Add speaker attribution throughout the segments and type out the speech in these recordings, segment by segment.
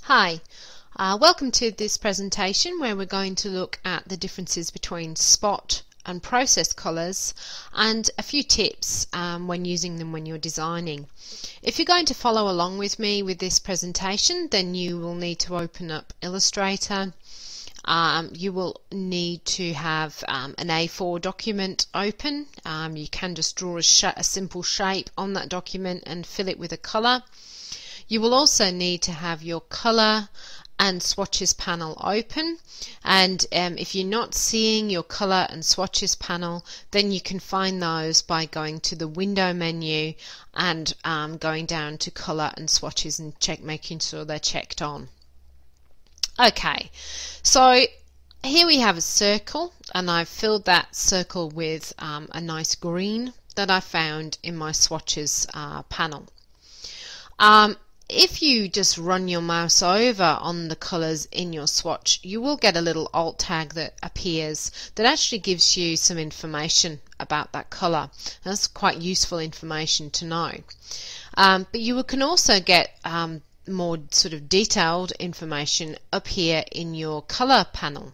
Speaker 1: Hi, welcome to this presentation where we're going to look at the differences between spot and process colours and a few tips when using them when you're designing. If you're going to follow along with me with this presentation, then you will need to open up Illustrator. You will need to have an A4 document open. You can just draw a simple shape on that document and fill it with a colour. You will also need to have your colour and swatches panel open, and if you're not seeing your colour and swatches panel, then you can find those by going to the window menu and going down to colour and swatches and making sure they're checked on. Okay, so here we have a circle, and I've filled that circle with a nice green that I found in my swatches panel. If you just run your mouse over on the colours in your swatch, you will get a little alt tag that appears that actually gives you some information about that colour. That's quite useful information to know. But you can also get more sort of detailed information up here in your colour panel.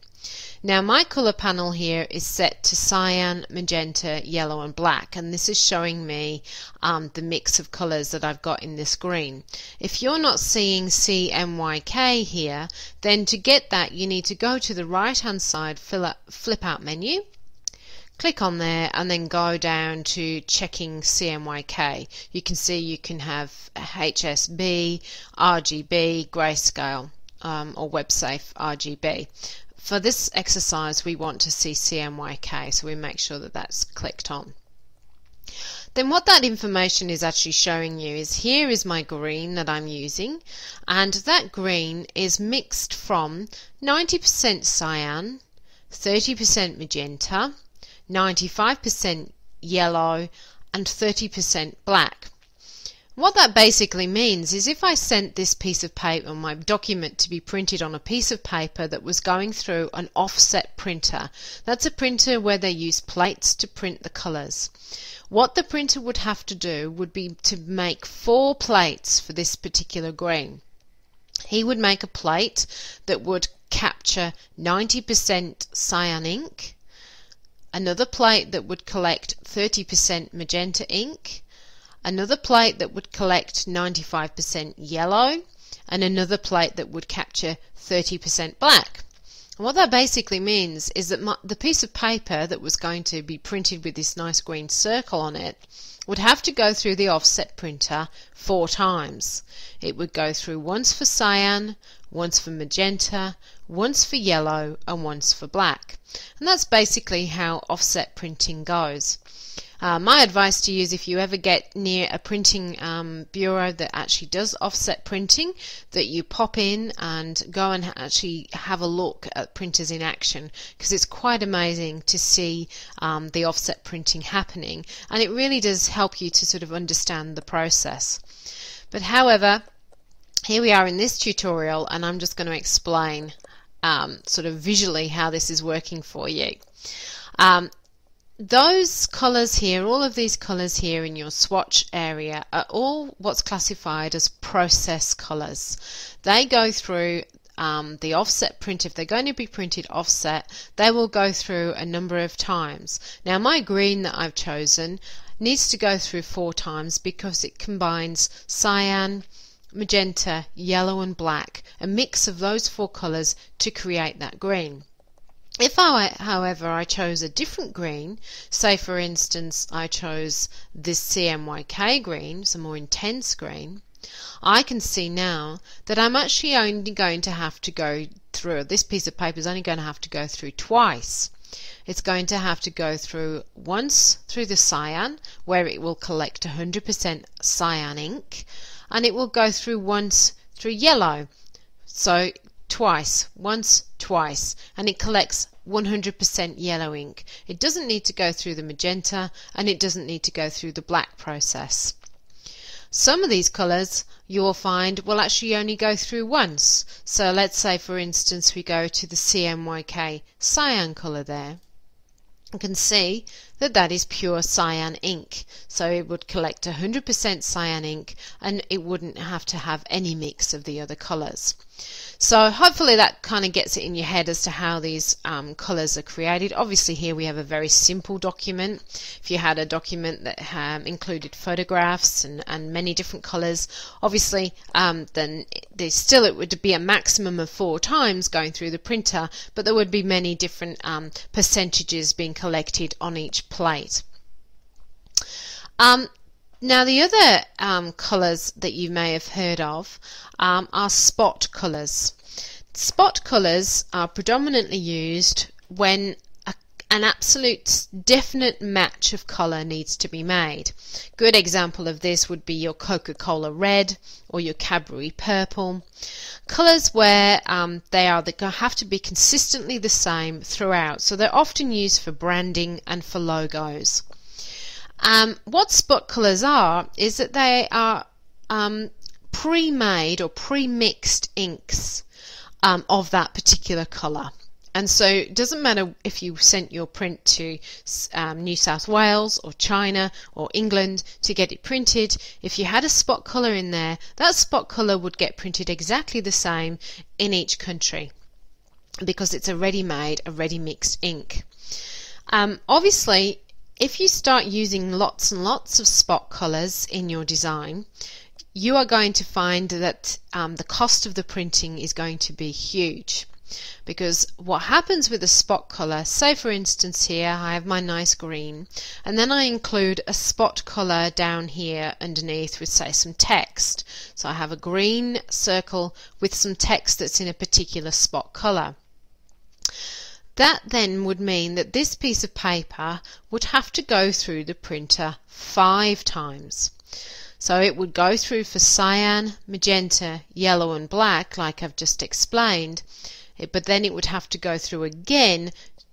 Speaker 1: Now my colour panel here is set to cyan, magenta, yellow and black, and this is showing me the mix of colours that I've got in this green. If you're not seeing CMYK here, then to get that you need to go to the right hand side flip out menu, click on there and then go down to checking CMYK. You can see you can have HSB, RGB, grayscale or WebSafe RGB. For this exercise we want to see CMYK, so we make sure that that's clicked on. Then what that information is actually showing you is here is my green that I'm using, and that green is mixed from 90% cyan, 30% magenta, 95% yellow and 30% black. What that basically means is if I sent this piece of paper, my document, to be printed on a piece of paper that was going through an offset printer, that's a printer where they use plates to print the colours. What the printer would have to do would be to make 4 plates for this particular green. He would make a plate that would capture 90% cyan ink, another plate that would collect 30% magenta ink, another plate that would collect 95% yellow, and another plate that would capture 30% black. And what that basically means is that the piece of paper that was going to be printed with this nice green circle on it would have to go through the offset printer 4 times. It would go through once for cyan, once for magenta, once for yellow and once for black. And that's basically how offset printing goes. My advice to you is if you ever get near a printing bureau that actually does offset printing, that you pop in and go and actually have a look at printers in action, because it's quite amazing to see the offset printing happening, and it really does help you to sort of understand the process. But however, here we are in this tutorial, and I'm just going to explain sort of visually how this is working for you. Those colours here, all of these colours here in your swatch area, are all what's classified as process colours. They go through the offset print. If they're going to be printed offset, they will go through a number of times. Now my green that I've chosen needs to go through 4 times because it combines cyan, magenta, yellow and black, a mix of those 4 colours to create that green. If however I chose a different green, say for instance I chose this CMYK green, some more intense green, I can see now that I'm actually only going to have to go through, this piece of paper is only going to have to go through twice. It's going to have to go through once through the cyan, where it will collect 100% cyan ink, and it will go through once through yellow. So twice, once, twice, and it collects 100% yellow ink. It doesn't need to go through the magenta, and it doesn't need to go through the black process. Some of these colours you will find will actually only go through once. So let's say for instance we go to the CMYK cyan colour there. You can see that that is pure cyan ink. So it would collect 100% cyan ink, and it wouldn't have to have any mix of the other colors. So hopefully that kind of gets it in your head as to how these colors are created. Obviously here we have a very simple document. If you had a document that included photographs and many different colors, obviously then it would be a maximum of 4 times going through the printer, but there would be many different percentages being collected on each plate. Now the other colours that you may have heard of are spot colours. Spot colours are predominantly used when an absolute definite match of colour needs to be made. Good example of this would be your Coca-Cola red or your Cadbury purple. Colours where they have to be consistently the same throughout, so they're often used for branding and for logos. What spot colours are is that they are pre-made or pre-mixed inks of that particular colour. And so it doesn't matter if you sent your print to New South Wales or China or England to get it printed. If you had a spot colour in there, that spot colour would get printed exactly the same in each country because it's a ready-made, a ready-mixed ink. Obviously, if you start using lots and lots of spot colours in your design, you are going to find that the cost of the printing is going to be huge. Because what happens with a spot colour, say for instance here I have my nice green, and then I include a spot colour down here underneath with say some text. So I have a green circle with some text that's in a particular spot colour. That then would mean that this piece of paper would have to go through the printer 5 times. So it would go through for cyan, magenta, yellow and black like I've just explained, but then it would have to go through again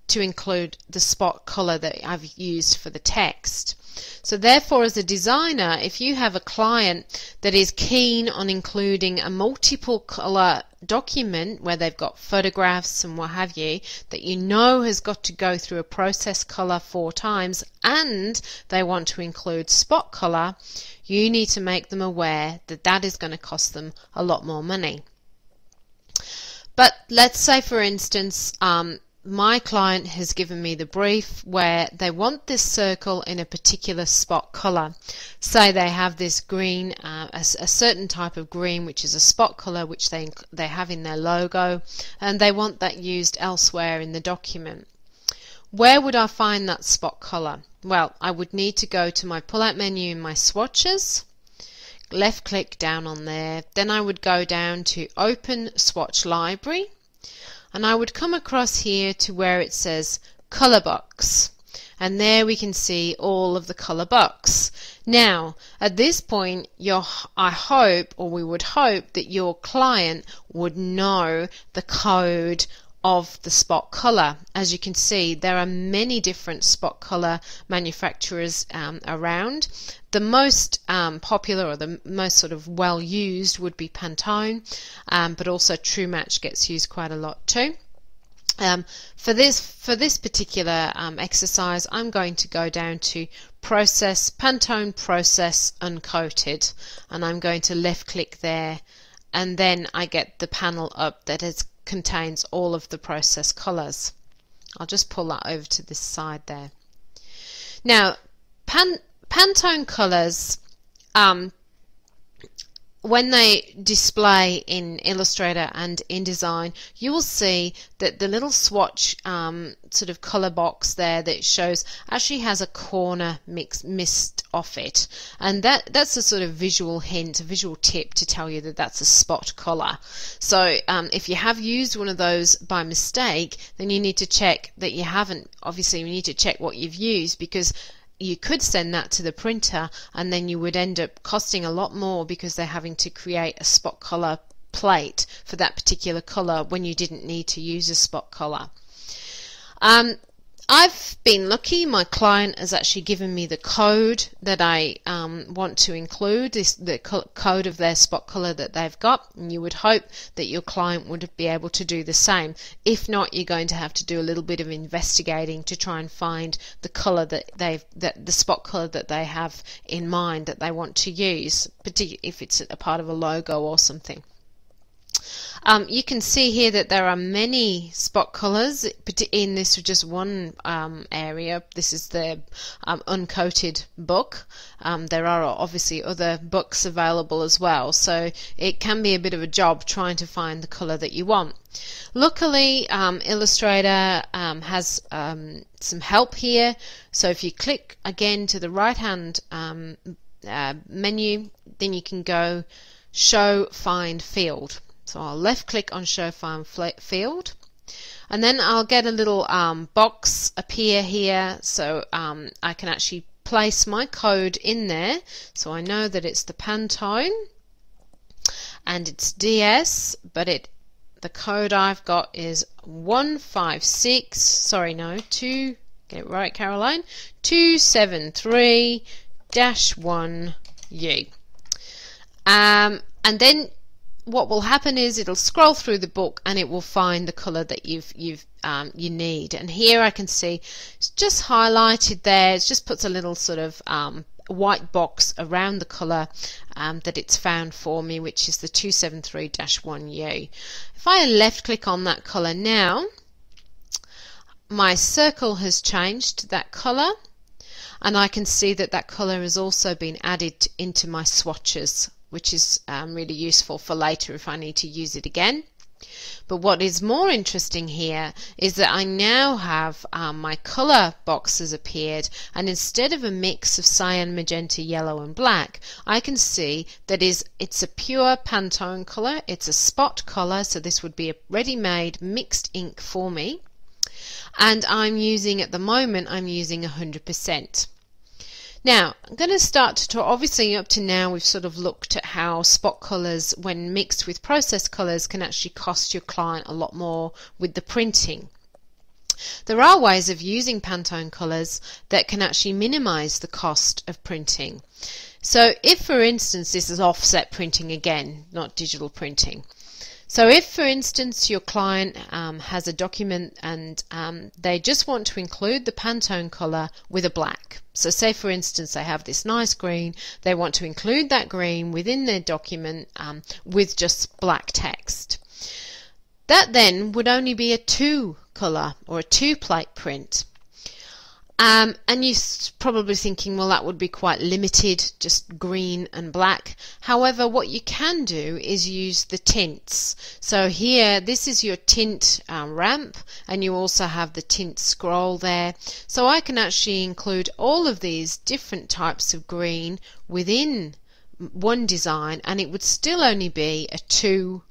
Speaker 1: to include the spot colour that I've used for the text. So therefore, as a designer, if you have a client that is keen on including a multiple colour document where they've got photographs and what have you, that you know has got to go through a process colour 4 times, and they want to include spot colour, you need to make them aware that that is going to cost them a lot more money. But let's say for instance my client has given me the brief where they want this circle in a particular spot colour. Say they have this green, a certain type of green which is a spot colour which they have in their logo, and they want that used elsewhere in the document. Where would I find that spot colour? Well, I would need to go to my pull-out menu in my swatches, left click down on there, then I would go down to Open Swatch Library, and I would come across here to where it says Colour Box, and there we can see all of the colour box. Now at this point I hope, or we would hope, that your client would know the code of the spot colour. As you can see, there are many different spot colour manufacturers around. The most popular, or the most sort of well used, would be Pantone, but also True Match gets used quite a lot too. For this particular exercise, I'm going to go down to Pantone Process Uncoated, and I'm going to left click there, and then I get the panel up that contains all of the process colours. I'll just pull that over to this side there. Now Pantone colours, when they display in Illustrator and InDesign, you will see that the little swatch sort of colour box there that shows actually has a corner missed off it, and that's a sort of visual hint, a visual tip to tell you that that's a spot colour. So if you have used one of those by mistake, then you need to check that you haven't. Obviously you need to check what you've used, because you could send that to the printer and then you would end up costing a lot more because they're having to create a spot colour plate for that particular colour when you didn't need to use a spot colour. I've been lucky. My client has actually given me the code that I want to include, the code of their spot color that they've got, and you would hope that your client would be able to do the same. If not, you're going to have to do a little bit of investigating to try and find the color that the spot color that they have in mind that they want to use, particularly if it's a part of a logo or something. You can see here that there are many spot colors in this just one area. This is the uncoated book. There are obviously other books available as well, so it can be a bit of a job trying to find the color that you want. Luckily, Illustrator has some help here. So if you click again to the right hand menu, then you can go Show Find Field. So I'll left click on Show Find Field, and then I'll get a little box appear here, so I can actually place my code in there, so I know that it's the Pantone and it's DS, but the code I've got is 156, sorry no, 2, get it right Caroline, 273-1U. And then what will happen is it'll scroll through the book and it will find the color that you need. And here I can see it's just highlighted there. It just puts a little sort of white box around the color that it's found for me, which is the 273-1U. If I left click on that color now, my circle has changed to that color, and I can see that that color has also been added into my swatches, which is really useful for later if I need to use it again. But what is more interesting here is that I now have my color box has appeared, and instead of a mix of cyan, magenta, yellow and black, I can see that it's a pure Pantone color. It's a spot color, so this would be a ready-made mixed ink for me, and I'm using, at the moment, I'm using 100%. Now, I'm going to start to talk, obviously up to now we've sort of looked at how spot colours when mixed with process colours can actually cost your client a lot more with the printing. There are ways of using Pantone colours that can actually minimise the cost of printing. So if for instance this is offset printing again, not digital printing. So if, for instance, your client has a document and they just want to include the Pantone colour with a black. So say, for instance, they have this nice green, they want to include that green within their document with just black text. That then would only be a 2-colour or a 2-plate print. And you're probably thinking, well, that would be quite limited, just green and black. However, what you can do is use the tints. So here, this is your tint ramp, and you also have the tint scroll there. So I can actually include all of these different types of green within one design, and it would still only be a 2-plate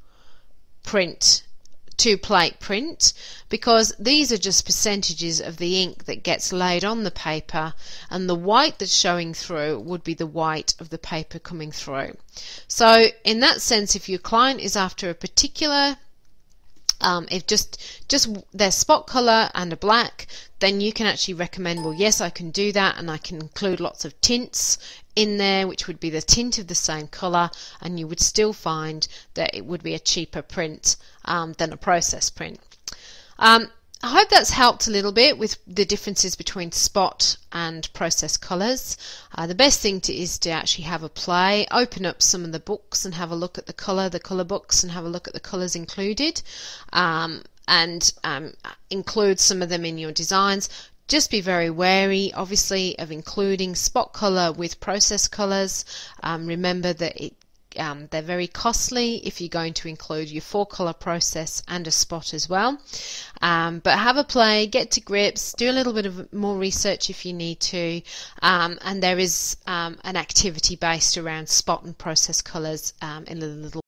Speaker 1: print, because these are just percentages of the ink that gets laid on the paper, and the white that's showing through would be the white of the paper coming through. So in that sense, if your client is after a particular if just their spot color and a black, then you can actually recommend, well, yes, I can do that, and I can include lots of tints in there, which would be the tint of the same color, and you would still find that it would be a cheaper print than a process print. I hope that's helped a little bit with the differences between spot and process colours. The best thing is to actually have a play, open up some of the books and have a look at the colour books, and have a look at the colours included, and include some of them in your designs. Just be very wary, obviously, of including spot colour with process colours. Remember that they're very costly if you're going to include your 4-colour process and a spot as well. But have a play, get to grips, do a little bit of more research if you need to, and there is an activity based around spot and process colours in a little